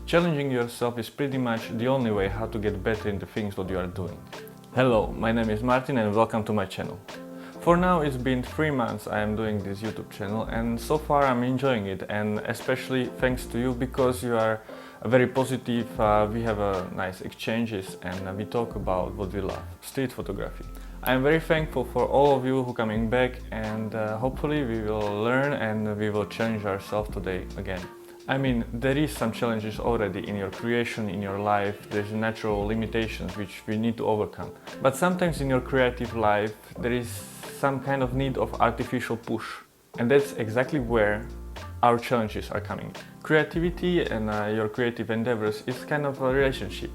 Challenging yourself is pretty much the only way how to get better in the things what you are doing. Hello, my name is Martin and welcome to my channel. For now it's been 3 months I am doing this YouTube channel and so far I'm enjoying it, and especially thanks to you because you are very positive, we have nice exchanges and we talk about what we love, street photography. I am very thankful for all of you who are coming back, and hopefully we will learn and we will challenge ourselves today again. I mean, there is some challenges already in your creation, in your life. There's natural limitations which we need to overcome. But sometimes in your creative life there is some kind of need of artificial push. And that's exactly where our challenges are coming. Creativity and your creative endeavors is kind of a relationship,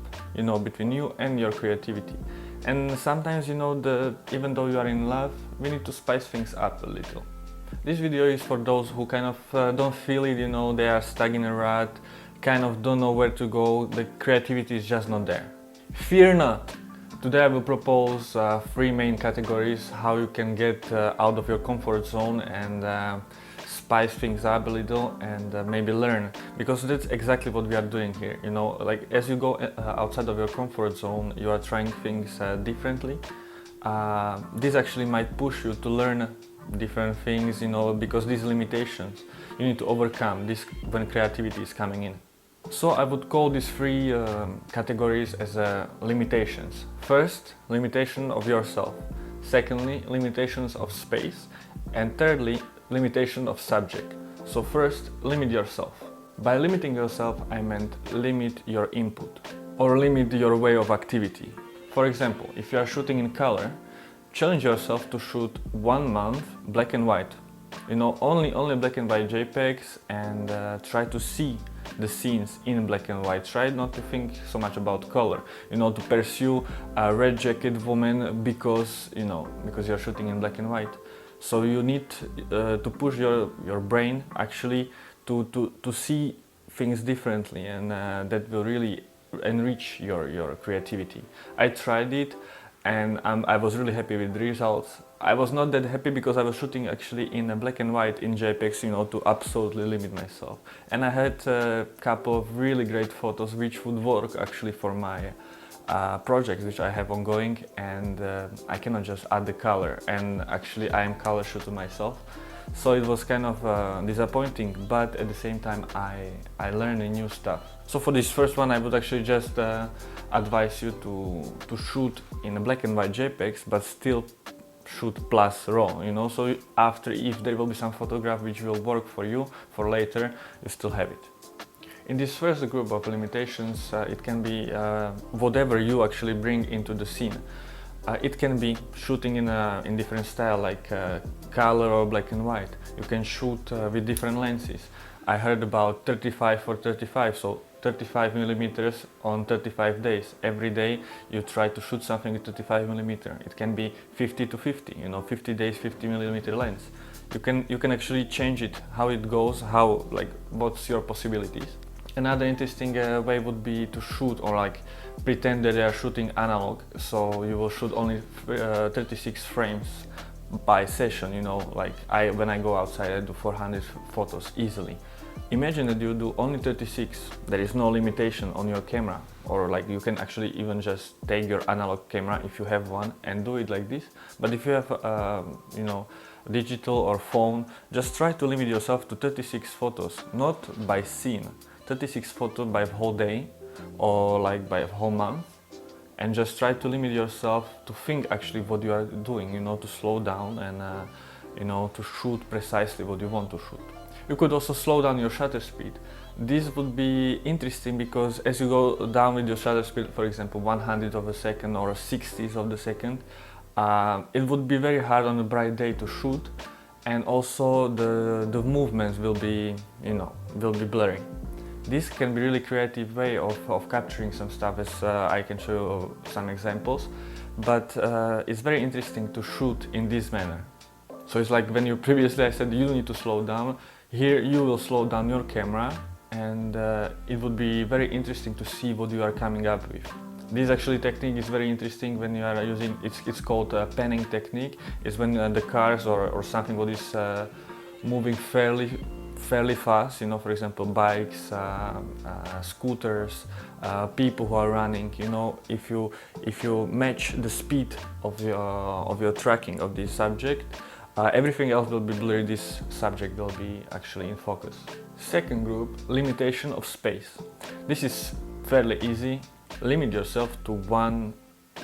between you and your creativity. And sometimes, even though you are in love, we need to spice things up a little. This video is for those who kind of don't feel it, they are stuck in a rut, kind of don't know where to go, the creativity is just not there. Fear not! Today I will propose 3 main categories how you can get out of your comfort zone and spice things up a little and maybe learn, because that's exactly what we are doing here. Like as you go outside of your comfort zone, you are trying things differently. This actually might push you to learn different things, because these limitations you need to overcome this when creativity is coming in. So I would call these 3 categories as limitations. First, limitation of yourself. Secondly, limitations of space. And thirdly, limitation of subject. So first, limit yourself. By limiting yourself, I meant limit your input or limit your way of activity. For example, if you are shooting in color, challenge yourself to shoot 1 month black and white. Only black and white JPEGs, and try to see the scenes in black and white. Try not to think so much about color, to pursue a red jacket woman because you're shooting in black and white. So you need to push your brain actually to see things differently, and that will really enrich your creativity. I tried it and I was really happy with the results. I was not that happy because I was shooting actually in black and white in JPEGs, to absolutely limit myself. And I had a couple of really great photos which would work actually for my projects which I have ongoing, and I cannot just add the color, and actually I am color shooter myself. So it was kind of disappointing, but at the same time I learned new stuff. So for this first one I would actually just advise you to shoot in a black and white JPEGs, but still shoot plus raw, so after, if there will be some photograph which will work for you for later, you still have it. In this first group of limitations, it can be whatever you actually bring into the scene. It can be shooting in different style, like color or black and white. You can shoot with different lenses. I heard about 35 for 35, so 35 millimeters on 35 days. Every day you try to shoot something with 35 millimeter. It can be 50 to 50, 50 days, 50 millimeter lens. You can actually change it, how it goes, what's your possibilities. Another interesting way would be to shoot or pretend that they are shooting analog. So you will shoot only 36 frames by session, when I go outside I do 400 photos easily. Imagine that you do only 36, there is no limitation on your camera, or you can actually even just take your analog camera if you have one and do it like this. But if you have digital or phone, just try to limit yourself to 36 photos, not by scene, 36 photos by whole day or by a whole month, and just try to limit yourself to think actually what you are doing, to slow down and to shoot precisely what you want to shoot. You could also slow down your shutter speed. This would be interesting because as you go down with your shutter speed, for example 100th of a second or a 60th of the second, it would be very hard on a bright day to shoot, and also the movements will be blurry. This can be really creative way of capturing some stuff, as I can show you some examples, but it's very interesting to shoot in this manner. So it's like when previously I said you need to slow down, here you will slow down your camera, and it would be very interesting to see what you are coming up with. This actually technique is very interesting when you are using, it's called panning technique. It's when the cars or something what is moving fairly fairly fast, you know, for example, bikes, scooters, people who are running. You know, if you match the speed of your tracking of this subject, everything else will be blurry. This subject will be actually in focus. Second group, limitation of space. This is fairly easy. Limit yourself to one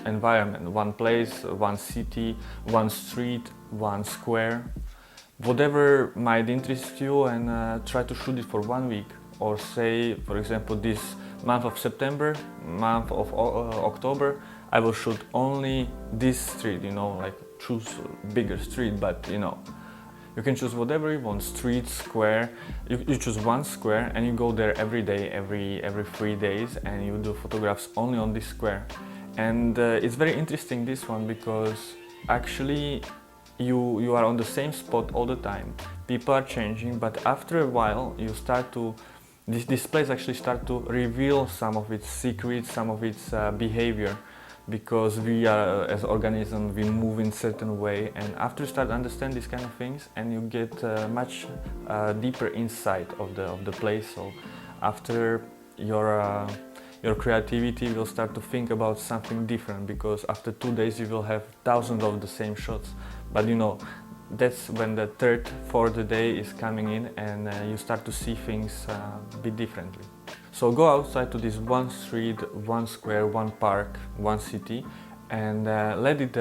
environment, one place, one city, one street, one square, whatever might interest you, and try to shoot it for 1 week. Or say, for example, this month of September, month of October, I will shoot only this street, you know, like choose a bigger street, but you know, you can choose whatever you want, street, square, you choose one square and you go there every day, every 3 days, and you do photographs only on this square. And it's very interesting, this one, because actually you are on the same spot all the time. People are changing, but after a while you start to, this place actually start to reveal some of its secrets, some of its behavior, because we are, as organism, we move in certain way, and after you start to understand these kind of things, and you get much deeper insight of the place. So after your creativity will start to think about something different, because after 2 days you will have thousands of the same shots. But you know, that's when the third, fourth day is coming in, and you start to see things a bit differently. So go outside to this one street, one square, one park, one city, and let it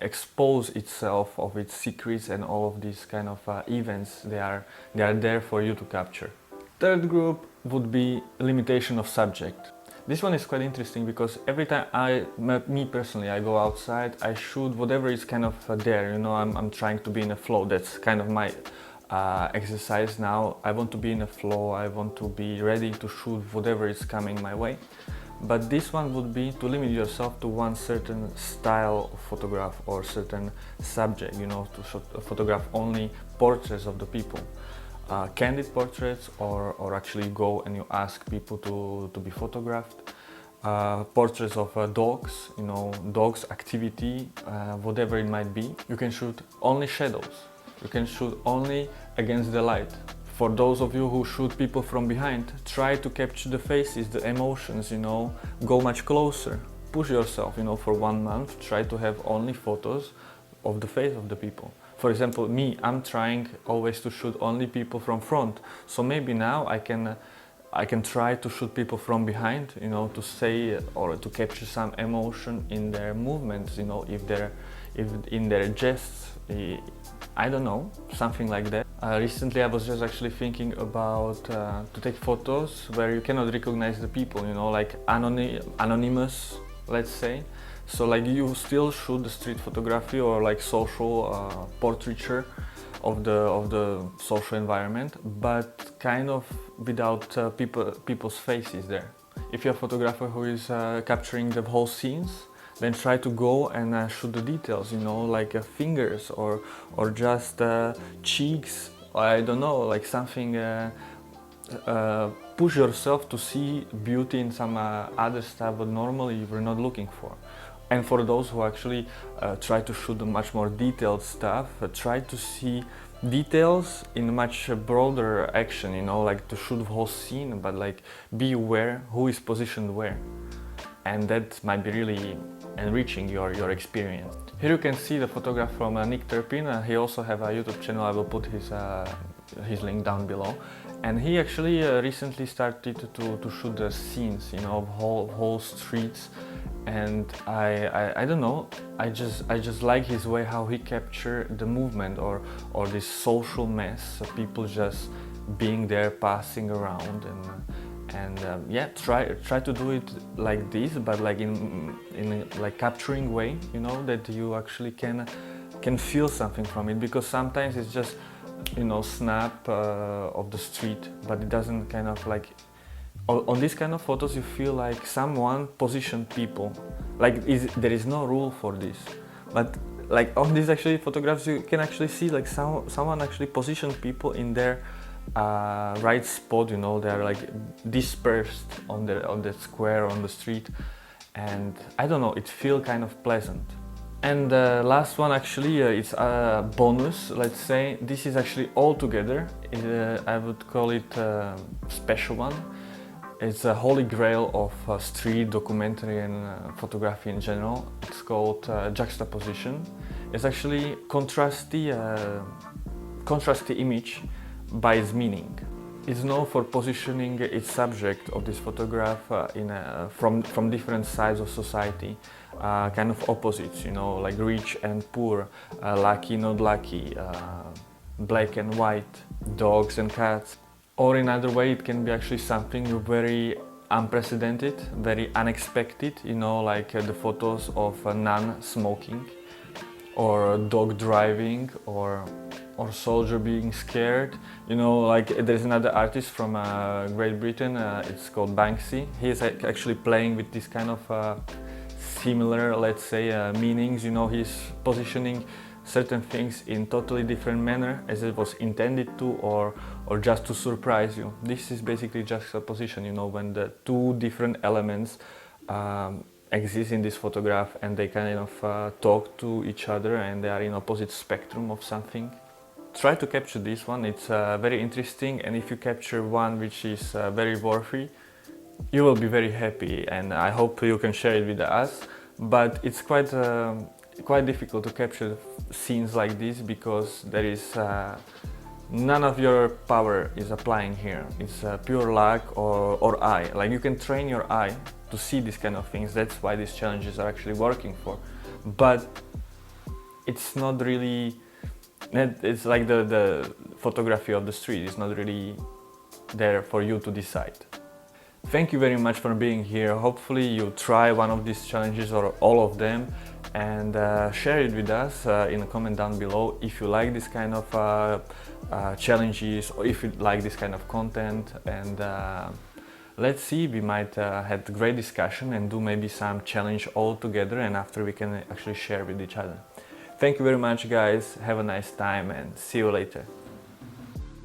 expose itself of its secrets and all of these kind of events. They are there for you to capture. Third group would be limitation of subject. This one is quite interesting, because every time me personally, I go outside, I shoot whatever is kind of there, you know, I'm trying to be in a flow. That's kind of my exercise now. I want to be in a flow, I want to be ready to shoot whatever is coming my way. But this one would be to limit yourself to one certain style of photograph or certain subject, you know, to photograph only portraits of the people. Candid portraits, or actually go and you ask people to be photographed. Portraits of dogs, you know, dogs, activity, whatever it might be. You can shoot only shadows. You can shoot only against the light. For those of you who shoot people from behind, try to capture the faces, the emotions, you know, go much closer. Push yourself, you know, for 1 month, try to have only photos of the face of the people. For example, me, I'm trying always to shoot only people from front. So maybe now I can try to shoot people from behind, you know, to say or to capture some emotion in their movements, you know, if in their gests, I don't know, something like that. Recently I was just actually thinking about to take photos where you cannot recognize the people, you know, like anonymous, let's say. So like you still shoot the street photography or like social portraiture of the social environment, but kind of without people's faces there. If you're a photographer who is capturing the whole scenes, then try to go and shoot the details, you know, like fingers or just cheeks. I don't know, like something. Push yourself to see beauty in some other stuff that normally you were not looking for. And for those who actually try to shoot much more detailed stuff, try to see details in much broader action, you know, like to shoot the whole scene, but like be aware who is positioned where. And that might be really enriching your experience. Here you can see the photograph from Nick Turpin. He also have a YouTube channel. I will put his link down below. And he actually recently started to shoot the scenes, you know, of whole streets. And I don't know, I just like his way how he captured the movement or this social mess of people just being there, passing around, and yeah, try to do it like this, but like in a like capturing way, you know, that you actually can feel something from it, because sometimes it's just, you know, snap of the street, but it doesn't kind of like. On these kind of photos you feel like someone positioned people, like there is no rule for this, but like on these actually photographs you can actually see like someone actually positioned people in their right spot, you know, they're like dispersed on the square, on the street, and I don't know, it feels kind of pleasant. And the last one actually, it's a bonus, let's say. This is actually all together. I would call it a special one. It's a holy grail of street documentary and photography in general. It's called juxtaposition. It's actually contrast the image by its meaning. It's known for positioning its subject of this photograph from different sides of society, kind of opposites, you know, like rich and poor, lucky, not lucky, black and white, dogs and cats. Or in another way, it can be actually something very unprecedented, very unexpected, you know, like the photos of a nun smoking, or a dog driving, or soldier being scared. You know, like there's another artist from Great Britain, it's called Banksy. He's actually playing with this kind of similar, let's say, meanings. You know, he's positioning certain things in totally different manner as it was intended to, or just to surprise you. This is basically juxtaposition, you know, when the two different elements exist in this photograph and they kind of talk to each other and they are in opposite spectrum of something. Try to capture this one, it's very interesting, and if you capture one which is very worthy, you will be very happy, and I hope you can share it with us. But it's quite difficult to capture scenes like this because there is none of your power is applying here. It's pure luck or eye. Like you can train your eye to see these kind of things. That's why these challenges are actually working for. But it's not really. It's like the photography of the street is not really there for you to decide. Thank you very much for being here. Hopefully you try one of these challenges or all of them, and share it with us in a comment down below if you like this kind of challenges, or if you like this kind of content. And let's see, we might have a great discussion and do maybe some challenge all together, and after we can actually share with each other. Thank you very much, guys. Have a nice time and see you later.